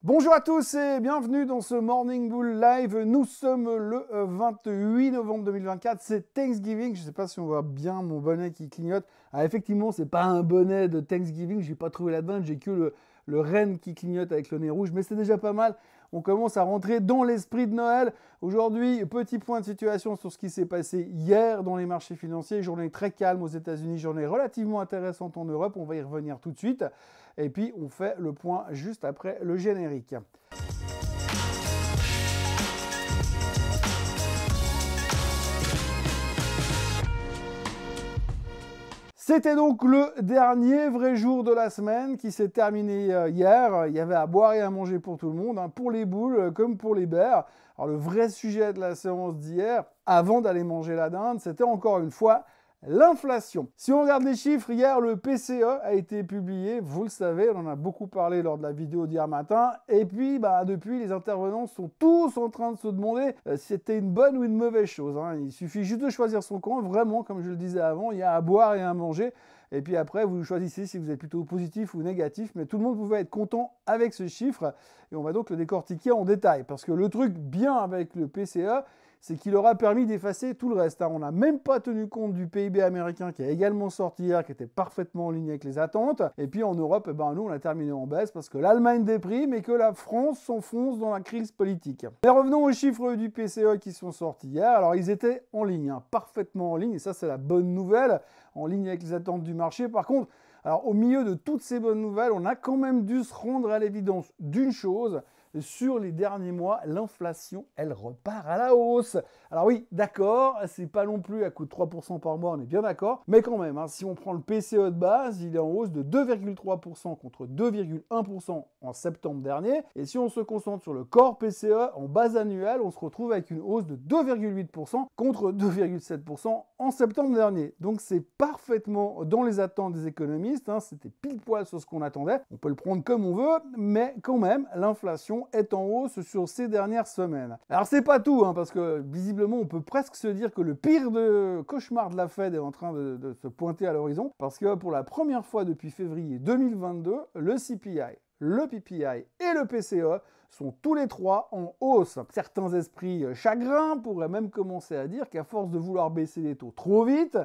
Bonjour à tous et bienvenue dans ce Morning Bull Live. Nous sommes le 28 novembre 2024, c'est Thanksgiving. Je ne sais pas si on voit bien mon bonnet qui clignote. Ah, effectivement, c'est pas un bonnet de Thanksgiving, j'ai pas trouvé la dinde, j'ai que le renne qui clignote avec le nez rouge, mais c'est déjà pas mal. On commence à rentrer dans l'esprit de Noël. Aujourd'hui, petit point de situation sur ce qui s'est passé hier dans les marchés financiers. Journée très calme aux États-Unis, journée relativement intéressante en Europe. On va y revenir tout de suite. Et puis, on fait le point juste après le générique. C'était donc le dernier vrai jour de la semaine qui s'est terminé hier. Il y avait à boire et à manger pour tout le monde, hein, pour les boules comme pour les bears. Alors le vrai sujet de la séance d'hier, avant d'aller manger la dinde, c'était encore une fois l'inflation. Si on regarde les chiffres, hier, le PCE a été publié. Vous le savez, on en a beaucoup parlé lors de la vidéo d'hier matin. Et puis, depuis, les intervenants sont tous en train de se demander si c'était une bonne ou une mauvaise chose, hein. Il suffit juste de choisir son camp. Vraiment, comme je le disais avant, il y a à boire et à manger. Et puis après, vous choisissez si vous êtes plutôt positif ou négatif. Mais tout le monde pouvait être content avec ce chiffre. Et on va donc le décortiquer en détail. Parce que le truc bien avec le PCE, c'est qu'il aura permis d'effacer tout le reste. On n'a même pas tenu compte du PIB américain qui a également sorti hier, qui était parfaitement en ligne avec les attentes. Et puis en Europe, nous, on a terminé en baisse parce que l'Allemagne déprime et que la France s'enfonce dans la crise politique. Mais revenons aux chiffres du PCE qui sont sortis hier. Alors, ils étaient en ligne, parfaitement en ligne. Et ça, c'est la bonne nouvelle, en ligne avec les attentes du marché. Par contre, alors, au milieu de toutes ces bonnes nouvelles, on a quand même dû se rendre à l'évidence d'une chose. Sur les derniers mois, l'inflation, elle repart à la hausse. Alors oui, d'accord, c'est pas non plus à coût de 3% par mois, on est bien d'accord, mais quand même, si on prend le PCE de base, il est en hausse de 2,3% contre 2,1% en septembre dernier, et si on se concentre sur le corps PCE, en base annuelle, on se retrouve avec une hausse de 2,8% contre 2,7% en septembre dernier. Donc c'est parfaitement dans les attentes des économistes, c'était pile poil sur ce qu'on attendait, on peut le prendre comme on veut, mais quand même, l'inflation est en hausse sur ces dernières semaines. Alors c'est pas tout, parce que visiblement on peut presque se dire que le pire cauchemar de la Fed est en train de se pointer à l'horizon, parce que pour la première fois depuis février 2022, le CPI, le PPI et le PCE sont tous les trois en hausse. Certains esprits chagrins pourraient même commencer à dire qu'à force de vouloir baisser les taux trop vite,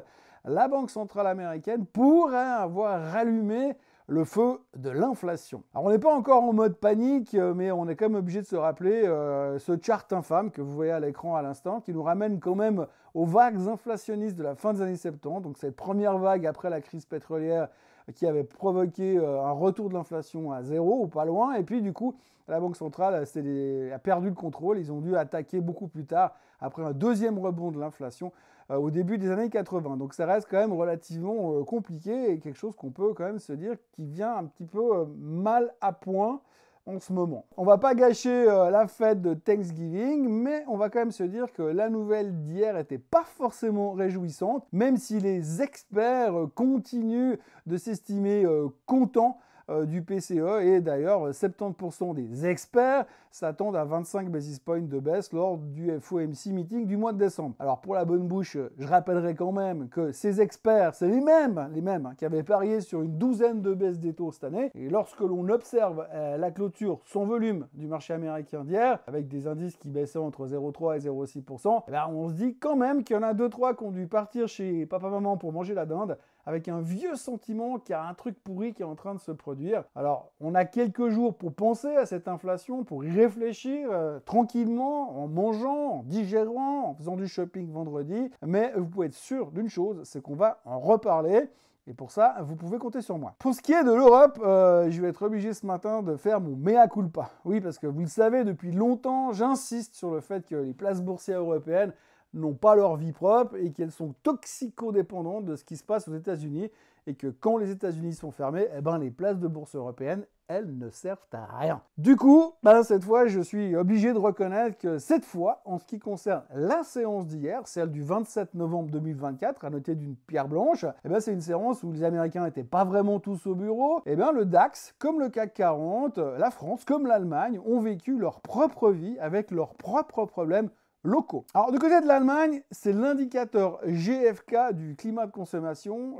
la Banque centrale américaine pourrait avoir rallumé le feu de l'inflation. Alors on n'est pas encore en mode panique, mais on est quand même obligé de se rappeler ce chart infâme que vous voyez à l'écran à l'instant, qui nous ramène quand même aux vagues inflationnistes de la fin des années 70, donc cette première vague après la crise pétrolière qui avait provoqué un retour de l'inflation à zéro ou pas loin, et puis du coup la Banque centrale a perdu le contrôle, ils ont dû attaquer beaucoup plus tard, après un deuxième rebond de l'inflation, au début des années 80. Donc ça reste quand même relativement compliqué et quelque chose qu'on peut quand même se dire qui vient un petit peu mal à point en ce moment. On va pas gâcher la fête de Thanksgiving, mais on va quand même se dire que la nouvelle d'hier était pas forcément réjouissante, même si les experts continuent de s'estimer contents du PCE, et d'ailleurs 70% des experts s'attendent à 25 basis points de baisse lors du FOMC meeting du mois de décembre. Alors pour la bonne bouche, je rappellerai quand même que ces experts, c'est les mêmes qui avaient parié sur une douzaine de baisses des taux cette année, et lorsque l'on observe la clôture sans volume du marché américain d'hier, avec des indices qui baissaient entre 0,3 et 0,6%, on se dit quand même qu'il y en a 2-3 qui ont dû partir chez papa-maman pour manger la dinde, avec un vieux sentiment qu'il y a un truc pourri qui est en train de se produire. Alors, on a quelques jours pour penser à cette inflation, pour y réfléchir tranquillement, en mangeant, en digérant, en faisant du shopping vendredi, mais vous pouvez être sûr d'une chose, c'est qu'on va en reparler. Et pour ça, vous pouvez compter sur moi. Pour ce qui est de l'Europe, je vais être obligé ce matin de faire mon mea culpa. Oui, parce que vous le savez, depuis longtemps, j'insiste sur le fait que les places boursières européennes n'ont pas leur vie propre et qu'elles sont toxicodépendantes de ce qui se passe aux États-Unis, et que quand les États-Unis sont fermés, les places de bourse européennes, elles ne servent à rien. Du coup, cette fois, je suis obligé de reconnaître que cette fois, en ce qui concerne la séance d'hier, celle du 27 novembre 2024, à noter d'une pierre blanche, c'est une séance où les Américains n'étaient pas vraiment tous au bureau. Le DAX, comme le CAC 40, la France, comme l'Allemagne, ont vécu leur propre vie avec leurs propres problèmes locaux. Alors du côté de l'Allemagne, c'est l'indicateur GfK du climat de consommation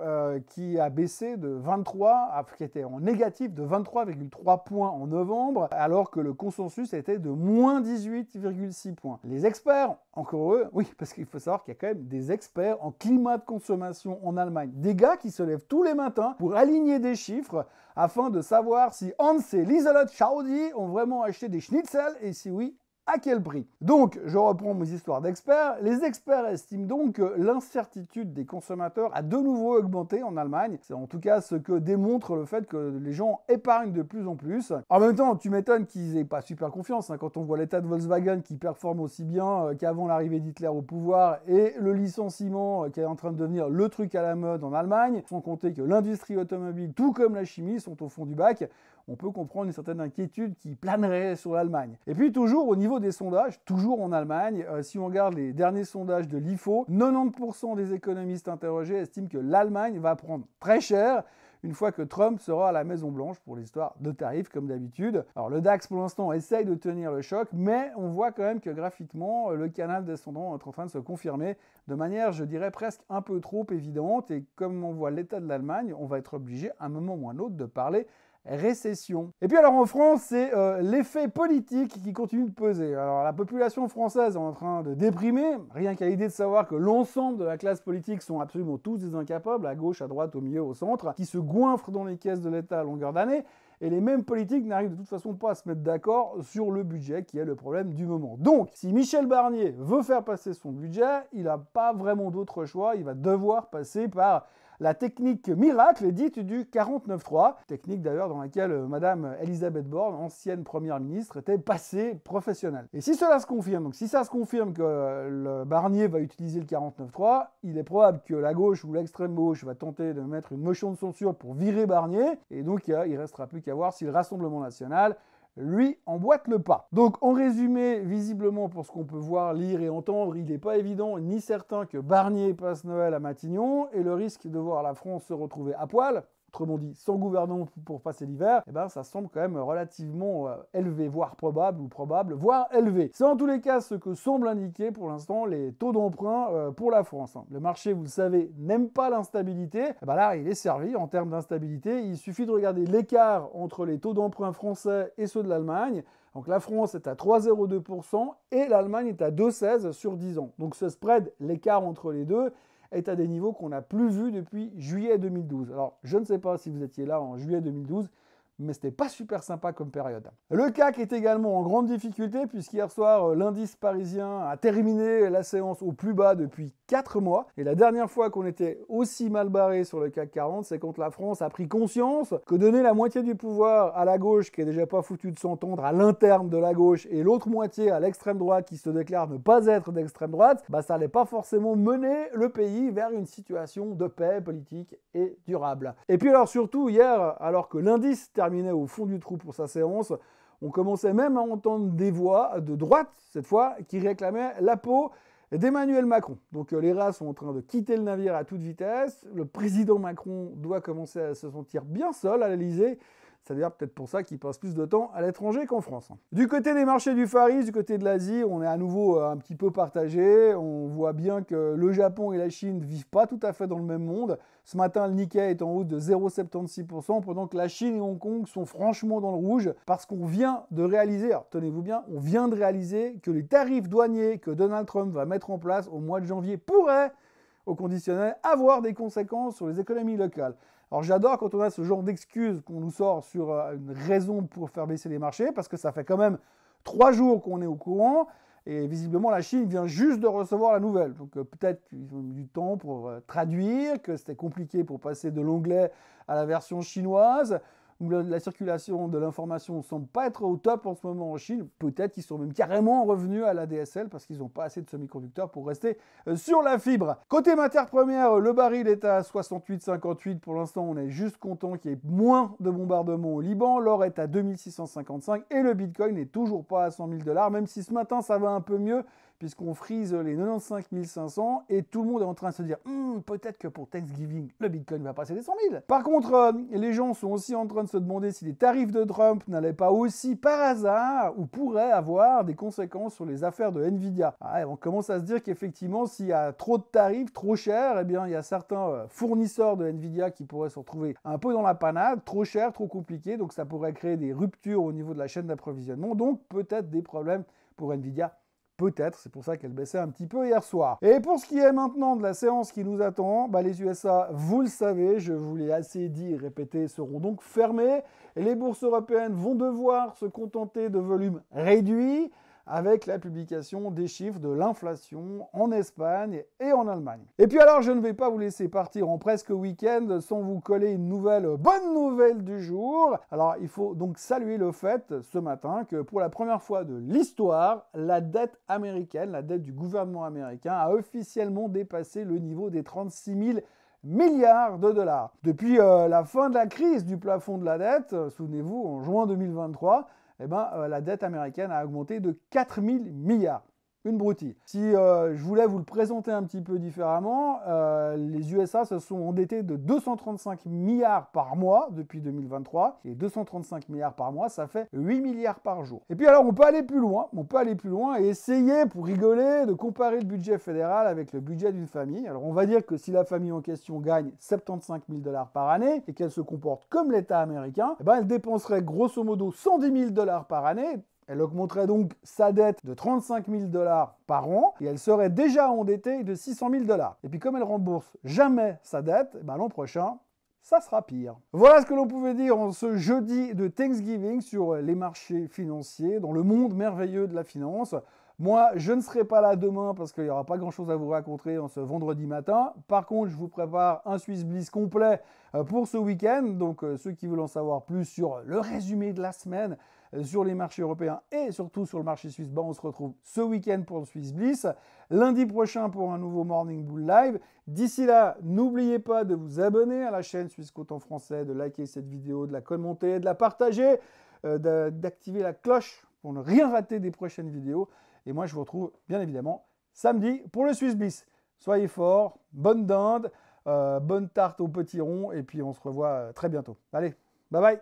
qui a baissé de 23, qui était en négatif de 23,3 points en novembre, alors que le consensus était de moins 18,6 points. Les experts, encore eux, oui, parce qu'il faut savoir qu'il y a quand même des experts en climat de consommation en Allemagne, des gars qui se lèvent tous les matins pour aligner des chiffres afin de savoir si Hans et Lieselotte Schaudi ont vraiment acheté des schnitzel et si oui, à quel prix? Donc, je reprends mes histoires d'experts. Les experts estiment donc que l'incertitude des consommateurs a de nouveau augmenté en Allemagne. C'est en tout cas ce que démontre le fait que les gens épargnent de plus en plus. En même temps, tu m'étonnes qu'ils aient pas super confiance quand on voit l'état de Volkswagen qui performe aussi bien qu'avant l'arrivée d'Hitler au pouvoir et le licenciement qui est en train de devenir le truc à la mode en Allemagne, sans compter que l'industrie automobile, tout comme la chimie, sont au fond du bac. On peut comprendre une certaine inquiétude qui planerait sur l'Allemagne. Et puis toujours au niveau des sondages, toujours en Allemagne, si on regarde les derniers sondages de l'IFO, 90% des économistes interrogés estiment que l'Allemagne va prendre très cher une fois que Trump sera à la Maison-Blanche pour l'histoire de tarifs comme d'habitude. Alors le DAX pour l'instant essaye de tenir le choc, mais on voit quand même que graphiquement le canal descendant est en train de se confirmer de manière, je dirais, presque un peu trop évidente. Et comme on voit l'état de l'Allemagne, on va être obligé à un moment ou à un autre de parler récession. Et puis alors en France, c'est l'effet politique qui continue de peser. Alors la population française est en train de déprimer, rien qu'à l'idée de savoir que l'ensemble de la classe politique sont absolument tous des incapables, à gauche, à droite, au milieu, au centre, qui se goinfrent dans les caisses de l'État à longueur d'année, et les mêmes politiques n'arrivent de toute façon pas à se mettre d'accord sur le budget, qui est le problème du moment. Donc, si Michel Barnier veut faire passer son budget, il n'a pas vraiment d'autre choix, il va devoir passer par la technique miracle dite du 49.3, technique d'ailleurs dans laquelle Madame Elisabeth Borne, ancienne première ministre, était passée professionnelle. Et si cela se confirme, donc si ça se confirme que le Barnier va utiliser le 49.3, il est probable que la gauche ou l'extrême gauche va tenter de mettre une motion de censure pour virer Barnier, et donc il restera plus qu'à voir si le Rassemblement national lui emboîte le pas. Donc en résumé, visiblement pour ce qu'on peut voir, lire et entendre, il n'est pas évident ni certain que Barnier passe Noël à Matignon, et le risque de voir la France se retrouver à poil, autrement dit sans gouvernement pour passer l'hiver, eh ben ça semble quand même relativement élevé, voire probable, voire élevé. C'est en tous les cas ce que semble indiquer pour l'instant les taux d'emprunt pour la France. Le marché, vous le savez, n'aime pas l'instabilité. Eh ben là, il est servi en termes d'instabilité. Il suffit de regarder l'écart entre les taux d'emprunt français et ceux de l'Allemagne. Donc la France est à 3,02% et l'Allemagne est à 2,16 sur 10 ans. Donc ce spread, l'écart entre les deux, est à des niveaux qu'on n'a plus vus depuis juillet 2012. Alors, je ne sais pas si vous étiez là en juillet 2012, mais c'était pas super sympa comme période. Le CAC est également en grande difficulté puisqu'hier soir, l'indice parisien a terminé la séance au plus bas depuis 4 mois. Et la dernière fois qu'on était aussi mal barré sur le CAC 40, c'est quand la France a pris conscience que donner la moitié du pouvoir à la gauche, qui est déjà pas foutu de s'entendre à l'interne de la gauche, et l'autre moitié à l'extrême droite, qui se déclare ne pas être d'extrême droite, bah ça n'allait pas forcément mener le pays vers une situation de paix politique et durable. Et puis alors surtout, hier, alors que l'indice terminait au fond du trou pour sa séance, on commençait même à entendre des voix de droite, cette fois, qui réclamaient la peau d'Emmanuel Macron. Donc les rats sont en train de quitter le navire à toute vitesse. Le président Macron doit commencer à se sentir bien seul à l'Elysée. C'est d'ailleurs peut-être pour ça qu'il passe plus de temps à l'étranger qu'en France. Du côté des marchés du Far East, du côté de l'Asie, on est à nouveau un petit peu partagé. On voit bien que le Japon et la Chine ne vivent pas tout à fait dans le même monde. Ce matin, le Nikkei est en hausse de 0,76%, pendant que la Chine et Hong Kong sont franchement dans le rouge, parce qu'on vient de réaliser, alors tenez-vous bien, on vient de réaliser que les tarifs douaniers que Donald Trump va mettre en place au mois de janvier pourraient, au conditionnel, avoir des conséquences sur les économies locales. Alors j'adore quand on a ce genre d'excuses qu'on nous sort sur une raison pour faire baisser les marchés, parce que ça fait quand même 3 jours qu'on est au courant, et visiblement la Chine vient juste de recevoir la nouvelle. Donc peut-être qu'ils ont eu du temps pour traduire, que c'était compliqué pour passer de l'anglais à la version chinoise, où la circulation de l'information ne semble pas être au top en ce moment en Chine. Peut-être qu'ils sont même carrément revenus à la DSL parce qu'ils n'ont pas assez de semi-conducteurs pour rester sur la fibre. Côté matières premières, le baril est à 68,58. Pour l'instant, on est juste content qu'il y ait moins de bombardements au Liban. L'or est à 2655 et le Bitcoin n'est toujours pas à 100 000 $, même si ce matin, ça va un peu mieux puisqu'on frise les 95 500 et tout le monde est en train de se dire peut-être que pour Thanksgiving, le Bitcoin va passer les 100 000. Par contre, les gens sont aussi en train de se demander si les tarifs de Trump n'allaient pas aussi par hasard ou pourraient avoir des conséquences sur les affaires de Nvidia. On commence à se dire qu'effectivement, s'il y a trop de tarifs, trop chers, eh bien, il y a certains fournisseurs de Nvidia qui pourraient se retrouver un peu dans la panade, trop cher, trop compliqué, donc ça pourrait créer des ruptures au niveau de la chaîne d'approvisionnement, donc peut-être des problèmes pour Nvidia. Peut-être, c'est pour ça qu'elle baissait un petit peu hier soir. Et pour ce qui est maintenant de la séance qui nous attend, les USA, vous le savez, je vous l'ai assez dit et répété, seront donc fermés. Et les bourses européennes vont devoir se contenter de volumes réduits avec la publication des chiffres de l'inflation en Espagne et en Allemagne. Et puis alors, je ne vais pas vous laisser partir en presque week-end sans vous coller une bonne nouvelle du jour. Alors, il faut donc saluer le fait, ce matin, que pour la première fois de l'histoire, la dette américaine, la dette du gouvernement américain, a officiellement dépassé le niveau des 36 000 milliards de dollars. Depuis la fin de la crise du plafond de la dette, souvenez-vous, en juin 2023, la dette américaine a augmenté de 4 000 milliards. Une broutille. Si je voulais vous le présenter un petit peu différemment, les USA se sont endettés de 235 milliards par mois depuis 2023. Et 235 milliards par mois, ça fait 8 milliards par jour. Et puis alors, on peut aller plus loin. Et essayer, pour rigoler, de comparer le budget fédéral avec le budget d'une famille. Alors, on va dire que si la famille en question gagne 75 000 dollars par année et qu'elle se comporte comme l'État américain, elle dépenserait grosso modo 110 000 dollars par année. Elle augmenterait donc sa dette de 35 000 dollars par an et elle serait déjà endettée de 600 000 dollars. Et puis comme elle rembourse jamais sa dette, l'an prochain, ça sera pire. Voilà ce que l'on pouvait dire en ce jeudi de Thanksgiving sur les marchés financiers, dans le monde merveilleux de la finance. Moi, je ne serai pas là demain parce qu'il n'y aura pas grand-chose à vous raconter en ce vendredi matin. Par contre, je vous prépare un Swiss Bliss complet pour ce week-end. Donc, ceux qui veulent en savoir plus sur le résumé de la semaine, sur les marchés européens et surtout sur le marché suisse, on se retrouve ce week-end pour le Swiss Bliss. Lundi prochain pour un nouveau Morning Bull Live. D'ici là, n'oubliez pas de vous abonner à la chaîne Swissquote en français, de liker cette vidéo, de la commenter, de la partager, d'activer la cloche pour ne rien rater des prochaines vidéos. Et moi, je vous retrouve bien évidemment samedi pour le Swiss Bliss. Soyez forts, bonne dinde, bonne tarte au petit rond et puis on se revoit très bientôt. Allez, bye bye!